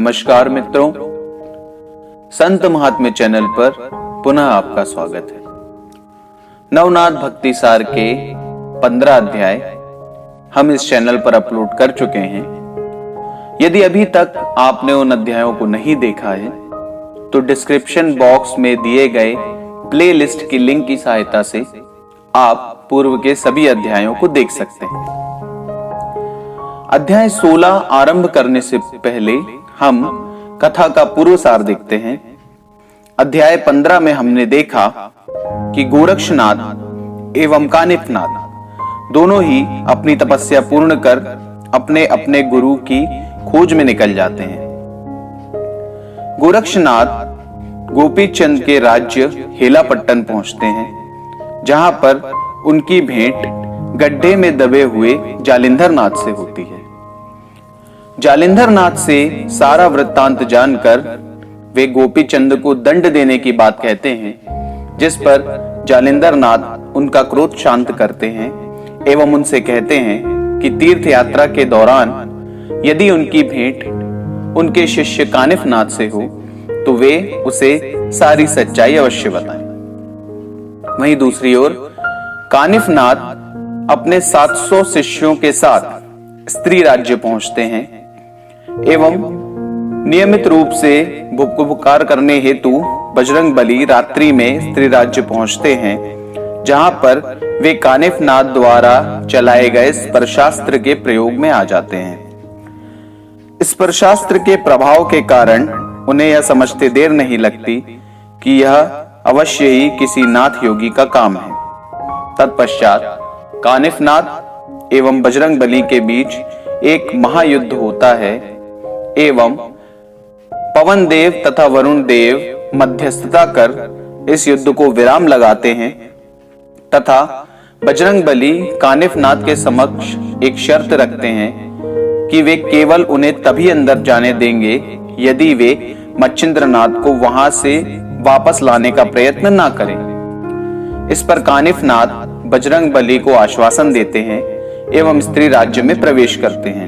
नमस्कार मित्रों, संत महात्म्य चैनल पर पुनः आपका स्वागत है। नवनाथ भक्ति सार के 15 अध्याय हम इस चैनल पर अपलोड कर चुके हैं। यदि अभी तक आपने उन अध्यायों को नहीं देखा है तो डिस्क्रिप्शन बॉक्स में दिए गए प्लेलिस्ट की लिंक की सहायता से आप पूर्व के सभी अध्यायों को देख सकते हैं। अध्याय 16 आरंभ करने से पहले हम कथा का पूर्व सार देखते हैं। अध्याय 15 में हमने देखा कि गोरक्षनाथ एवं कानिफनाथ दोनों ही अपनी तपस्या पूर्ण कर अपने अपने गुरु की खोज में निकल जाते हैं। गोरक्षनाथ गोपीचंद के राज्य हेलापट्टन पहुंचते हैं, जहां पर उनकी भेंट गड्ढे में दबे हुए जालिंधर नाथ से होती है। जालिंधर नाथ से सारा वृत्तांत जानकर वे गोपीचंद को दंड देने की बात कहते हैं, जिस पर जालिंधर नाथ उनका क्रोध शांत करते हैं एवं उनसे कहते हैं कि तीर्थ यात्रा के दौरान यदि उनकी भेंट उनके शिष्य कानिफनाथ से हो तो वे उसे सारी सच्चाई अवश्य बताएं। वहीं दूसरी ओर कानिफनाथ अपने 700 शिष्यों के साथ स्त्री राज्य पहुंचते हैं एवं नियमित रूप से भुक्कार करने हेतु बजरंगबली रात्रि में स्त्री राज्य पहुंचते हैं, जहां पर वे कानिफनाथ द्वारा चलाए गए स्पर्शास्त्र के प्रयोग में आ जाते हैं। स्पर्शास्त्र के प्रभाव के कारण उन्हें यह समझते देर नहीं लगती कि यह अवश्य ही किसी नाथ योगी का काम है। तत्पश्चात कानिफनाथ एवं बजरंगबली के बीच एक महायुद्ध होता है एवं पवन देव तथा वरुण देव मध्यस्थता कर इस युद्ध को विराम लगाते हैं तथा बजरंगबली कानिफनाथ के समक्ष एक शर्त रखते हैं कि वे केवल उन्हें तभी अंदर जाने देंगे यदि वे मच्छिंद्रनाथ को वहां से वापस लाने का प्रयत्न ना करें। इस पर कानिफनाथ बजरंगबली को आश्वासन देते हैं एवं स्त्री राज्य में प्रवेश करते हैं।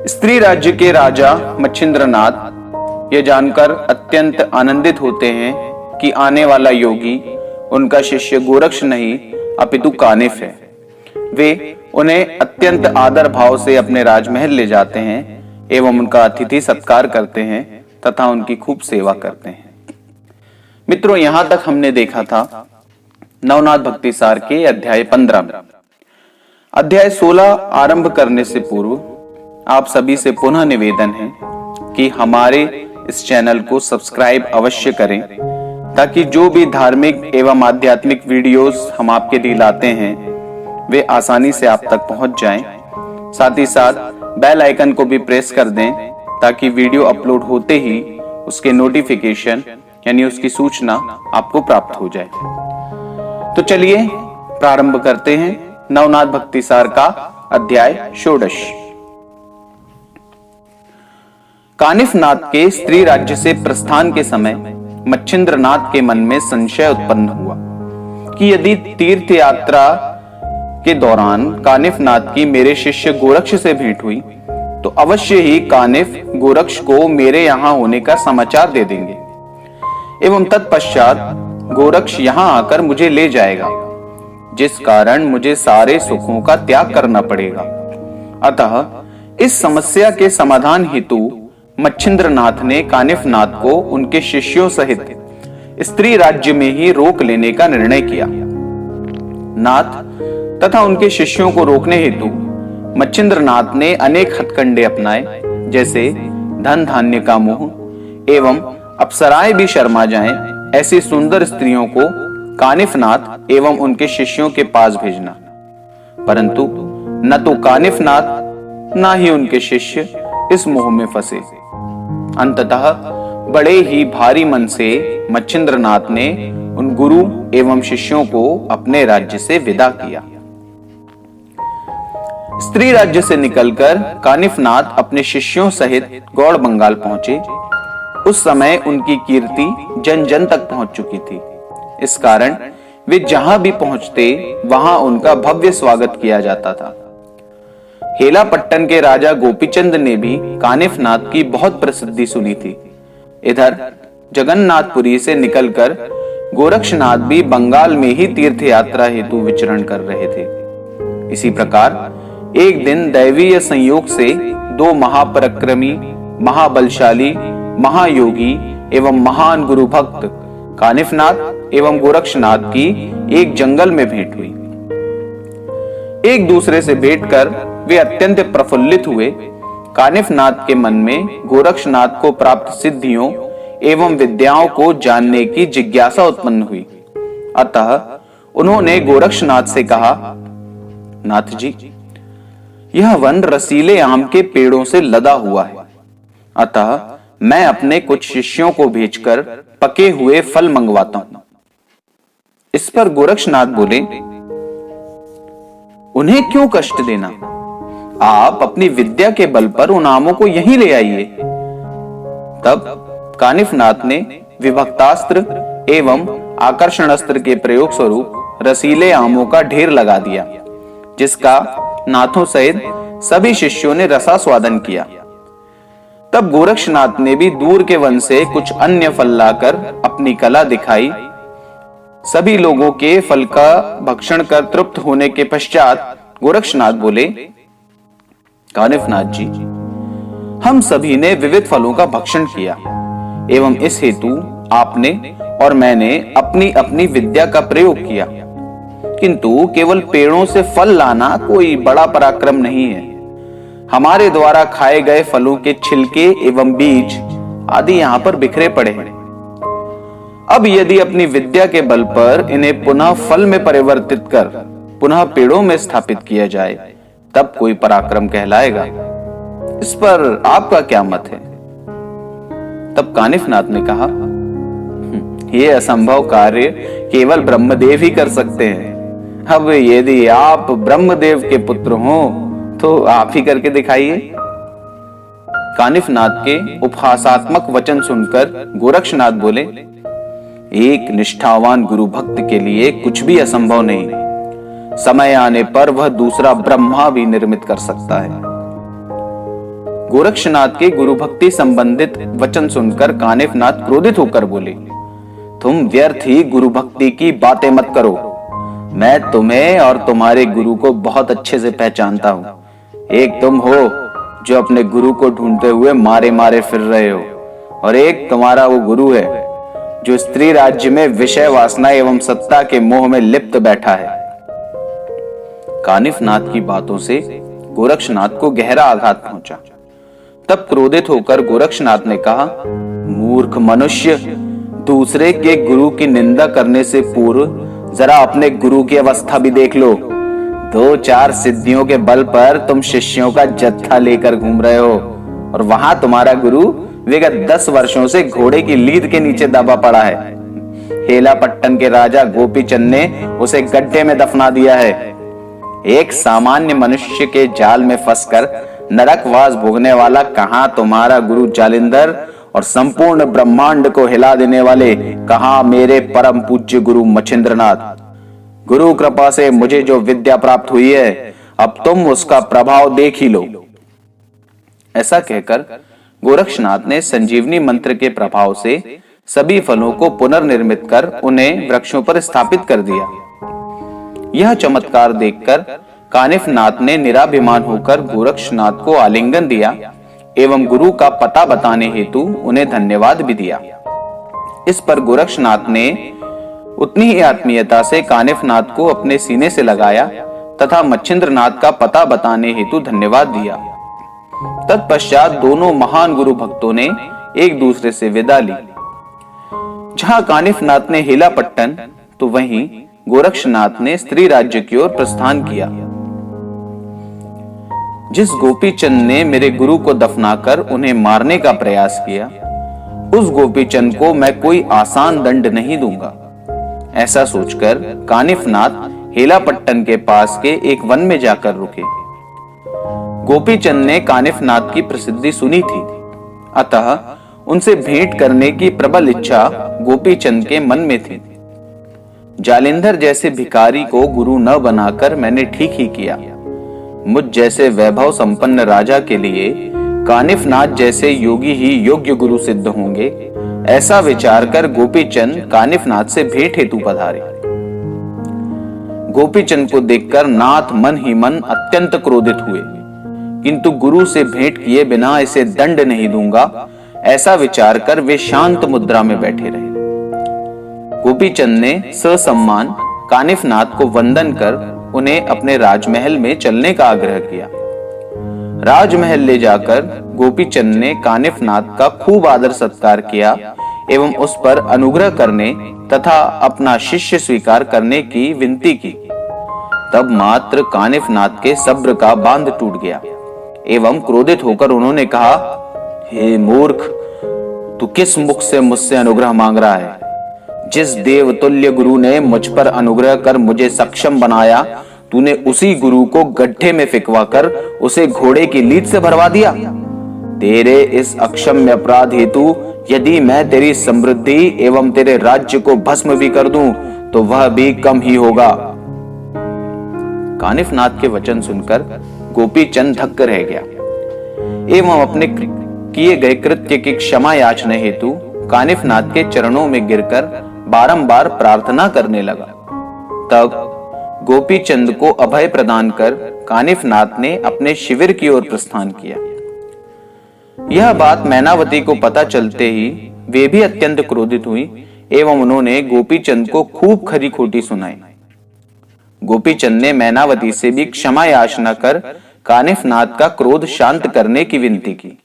स्त्री राज्य के राजा मच्छिंद्रनाथ यह जानकर अत्यंत आनंदित होते हैं कि आने वाला योगी उनका शिष्य गोरक्ष नहीं अपितु कानिफ है। वे उन्हें अत्यंत आदर भाव से अपने राजमहल ले जाते हैं एवं उनका अतिथि सत्कार करते हैं तथा उनकी खूब सेवा करते हैं। मित्रों, यहां तक हमने देखा था नवनाथ भक्ति सार के अध्याय 15 में। अध्याय 16 आरंभ करने से पूर्व आप सभी से पुनः निवेदन है कि हमारे इस चैनल को सब्सक्राइब अवश्य करें, ताकि जो भी धार्मिक एवं आध्यात्मिक वीडियोस हम आपके लिए लाते हैं वे आसानी से आप तक पहुंच जाएं। साथ ही साथ बेल आइकन को भी प्रेस कर दें ताकि वीडियो अपलोड होते ही उसके नोटिफिकेशन यानी उसकी सूचना आपको प्राप्त हो जाए। तो चलिए प्रारंभ करते हैं नवनाथ भक्ति सार का अध्याय 16। कानिफनाथ के स्त्री राज्य से प्रस्थान के समय मच्छिंद्रनाथ के मन में संशय उत्पन्न हुआ कि यदि तीर्थ यात्रा के दौरान कानिफनाथ की मेरे शिष्य गोरक्ष से भेंट हुई तो अवश्य ही कानिफ गोरक्ष को मेरे यहां होने का समाचार दे देंगे एवं तत्पश्चात गोरक्ष यहां आकर मुझे ले जाएगा, जिस कारण मुझे सारे सुखों का त्याग करना पड़ेगा। अतः इस समस्या के समाधान हेतु मच्छिंद्रनाथ ने कानिफनाथ को उनके शिष्यों सहित स्त्री राज्य में ही रोक लेने का निर्णय किया। नाथ तथा उनके शिष्यों को रोकने हेतु मच्छिंद्रनाथ ने अनेक हथकंडे अपनाए, जैसे धन धान्य का मोह एवं अप्सराएं भी शर्मा जाएं ऐसी सुंदर स्त्रियों को कानिफनाथ एवं उनके शिष्यों के पास भेजना। परंतु न तो कानिफनाथ न ही उनके शिष्य इस मोह में फंसे। अंततः बड़े ही भारी मन से मच्छिंद्रनाथ ने उन गुरु एवं शिष्यों को अपने राज्य से विदा किया। स्त्री राज्य से निकलकर कानिफनाथ अपने शिष्यों सहित गौड़ बंगाल पहुंचे। उस समय उनकी कीर्ति जन जन तक पहुंच चुकी थी। इस कारण वे जहां भी पहुंचते वहां उनका भव्य स्वागत किया जाता था। हेलापट्टन के राजा गोपीचंद ने भी कानिफनाथ की बहुत प्रसिद्धि सुनी थी। इधर जगन्नाथपुरी से निकलकर गोरक्षनाथ भी बंगाल में ही तीर्थ यात्रा हेतु विचरण कर रहे थे। इसी प्रकार एक दिन दैवीय संयोग से दो महापराक्रमी, महाबलशाली, महायोगी एवं महान गुरु भक्त कानिफनाथ एवं गोरक्षनाथ की एक जंगल में भेंट हुई। एक दूसरे से भेंट कर वे अत्यंत प्रफुल्लित हुए। कानिफनाथ के मन में गोरक्षनाथ को प्राप्त सिद्धियों एवं विद्याओं को जानने की जिज्ञासा उत्पन्न हुई। अतः उन्होंने गोरक्षनाथ से कहा, नाथ जी, यह वन रसीले आम के पेड़ों से लदा हुआ है, अतः मैं अपने कुछ शिष्यों को भेजकर पके हुए फल मंगवाता हूं। इस पर गोरक्षनाथ बोले, उन्हें क्यों कष्ट देना? आप अपनी विद्या के बल पर उन आमों को यहीं ले आइए। तब कानिफनाथ ने विभक्तास्त्र एवं आकर्षण अस्त्र के प्रयोग स्वरूप रसीले आमों का ढेर लगा दिया, जिसका नाथों सहित सभी शिष्यों ने रसास्वादन किया। तब गोरक्षनाथ ने भी दूर के वन से कुछ अन्य फल लाकर अपनी कला दिखाई। सभी लोगों के फल का भक्षण कर तृप्त होने के पश्चात गोरक्षनाथ बोले, कानिफनाथ जी, हम सभी ने विविध फलों का भक्षण किया एवं इस हेतु आपने और मैंने अपनी अपनी विद्या का प्रयोग किया, किंतु केवल पेड़ों से फल लाना कोई बड़ा पराक्रम नहीं है। हमारे द्वारा खाए गए फलों के छिलके एवं बीज आदि यहाँ पर बिखरे पड़े हैं। अब यदि अपनी विद्या के बल पर इन्हें पुनः फल में परिवर्तित कर पुनः पेड़ों में स्थापित किया जाए, तब कोई पराक्रम कहलाएगा। इस पर आपका क्या मत है? तब कानिफनाथ ने कहा, यह असंभव कार्य केवल ब्रह्मदेव ही कर सकते हैं। अब यदि आप ब्रह्मदेव के पुत्र हो तो आप ही करके दिखाइए। कानिफनाथ के उपहासात्मक वचन सुनकर गोरक्षनाथ बोले, एक निष्ठावान गुरु भक्त के लिए कुछ भी असंभव नहीं। समय आने पर वह दूसरा ब्रह्मा भी निर्मित कर सकता है। गोरक्षनाथ के गुरु भक्ति संबंधित वचन सुनकर कानिफनाथ क्रोधित होकर बोले, तुम व्यर्थ ही गुरु भक्ति की बातें मत करो। मैं तुम्हें और तुम्हारे गुरु को बहुत अच्छे से पहचानता हूं। एक तुम हो जो अपने गुरु को ढूंढते हुए मारे मारे फिर रहे हो, और एक तुम्हारा वो गुरु है जो स्त्री राज्य में विषय वासना एवं सत्ता के मोह में लिप्त बैठा है। कानिफनाथ की बातों से गोरक्षनाथ को गहरा आघात पहुंचा। तब क्रोधित होकर गोरक्षनाथ ने कहा, मूर्ख मनुष्य, दूसरे के गुरु की निंदा करने से पूर्व जरा अपने गुरु की अवस्था भी देख लो। 2-4 सिद्धियों के बल पर तुम शिष्यों का जत्था लेकर घूम रहे हो, और वहां तुम्हारा गुरु विगत 10 वर्षों से घोड़े की लीद के नीचे दबा पड़ा है। हेलापट्टन के राजा गोपीचंद ने उसे गड्ढे में दफना दिया है। एक सामान्य मनुष्य के जाल में फंसकर नरकवास भोगने वाला कहां तुम्हारा गुरु जालिंधर, और संपूर्ण ब्रह्मांड को हिला देने वाले कहां मेरे परम पूज्य गुरु मच्छिंद्रनाथ। गुरु कृपा से मुझे जो विद्या प्राप्त हुई है, अब तुम उसका प्रभाव देख ही लो। ऐसा कहकर गोरक्षनाथ ने संजीवनी मंत्र के प्रभाव से सभी फलों को पुनर्निर्मित कर उन्हें वृक्षों पर स्थापित कर दिया। यह चमत्कार देखकर कानिफनाथ ने निराभिमान होकर गोरक्षनाथ को आलिंगन दिया एवं गुरु का पता बताने हेतु उन्हें धन्यवाद भी दिया। इस पर गोरक्षनाथ ने उतनी ही आत्मीयता से कानिफनाथ को अपने सीने से लगाया तथा मच्छिंद्रनाथ का पता बताने हेतु धन्यवाद दिया। तत्पश्चात दोनों महान गुरु भक्तों ने एक दूसरे से विदा ली। जहां कानिफनाथ ने हेलापट्टन, तो वहीं गोरक्षनाथ ने स्त्री राज्य की ओर प्रस्थान किया। जिस गोपीचंद ने मेरे गुरु को दफनाकर उन्हें मारने का प्रयास किया, उस गोपीचंद को मैं कोई आसान दंड नहीं दूंगा। ऐसा सोचकर कानिफनाथ हेलापट्टन के पास के एक वन में जाकर रुके। गोपीचंद ने कानिफनाथ की प्रसिद्धि सुनी थी, अतः उनसे भेंट करने की प्रबल इच्छा गोपीचंद के मन में थी। जालिंधर जैसे भिखारी को गुरु न बनाकर मैंने ठीक ही किया। मुझ जैसे वैभव संपन्न राजा के लिए कानिफनाथ जैसे योगी ही योग्य गुरु सिद्ध होंगे, ऐसा विचार कर गोपीचंद कानिफनाथ से भेंट हेतु पधारे। गोपीचंद को देखकर नाथ मन ही मन अत्यंत क्रोधित हुए, किंतु गुरु से भेंट किए बिना इसे दंड नहीं दूंगा, ऐसा विचार कर वे शांत मुद्रा में बैठे रहे। गोपीचंद ने ससम्मान कानिफनाथ को वंदन कर उन्हें अपने राजमहल में चलने का आग्रह किया। राजमहल ले जाकर गोपीचंद ने कानिफनाथ का खूब आदर सत्कार किया एवं उस पर अनुग्रह करने तथा अपना शिष्य स्वीकार करने की विनती की। तब मात्र कानिफनाथ के सब्र का बांध टूट गया एवं क्रोधित होकर उन्होंने कहा, हे मूर्ख, तू किस मुख से मुझसे अनुग्रह मांग रहा है? जिस देवतुल्य गुरु ने मुझ पर अनुग्रह कर मुझे सक्षम बनाया, तूने उसी गुरु को गड्ढे में फिकवा कर उसे घोड़े की लीद से भरवा दिया। तेरे इस अक्षम्य अपराध हेतु यदि मैं तेरी समृद्धि एवं तेरे राज्य को भस्म भी कर दूं, तो वह भी कम ही होगा। कानिफनाथ के वचन सुनकर गोपीचंद धक्क रह गया एवं अपने किए गए कृत्य की क्षमा याचना हेतु कानिफनाथ के चरणों में गिरकर बारंबार प्रार्थना करने लगा। तब गोपीचंद को अभय प्रदान कर कानिफनाथ ने अपने शिविर की ओर प्रस्थान किया। यह बात मैनावती को पता चलते ही वे भी अत्यंत क्रोधित हुई एवं उन्होंने गोपीचंद को खूब खरी खोटी सुनाई। गोपीचंद ने मैनावती से भी क्षमा याचना कर कानिफनाथ का क्रोध शांत करने की विनती की।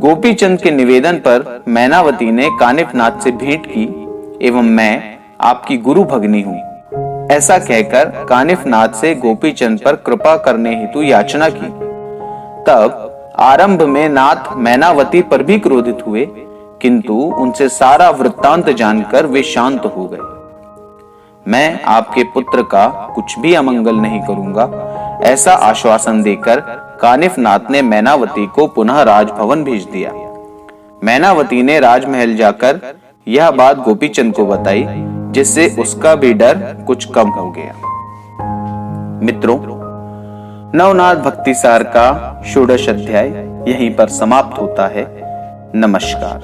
गोपीचंद के निवेदन पर मैनावती ने कानिफनाथ से भेंट की एवं मैं आपकी गुरु भगनी हूं, ऐसा कहकर कानिफनाथ से गोपीचंद पर कृपा करने हेतु याचना की। तब आरंभ में नाथ मैनावती पर भी क्रोधित हुए, किंतु उनसे सारा वृत्तांत जानकर वे शांत हो गए। मैं आपके पुत्र का कुछ भी अमंगल नहीं करूंगा, ऐसा आश्वासन देकर कानिफनाथ ने मैनावती को पुनः राजभवन भेज दिया। मैनावती ने राजमहल जाकर यह बात गोपीचंद को बताई, जिससे उसका भी डर कुछ कम हो गया। मित्रों, नवनाथ भक्तिसार का षोडश अध्याय यहीं पर समाप्त होता है। नमस्कार।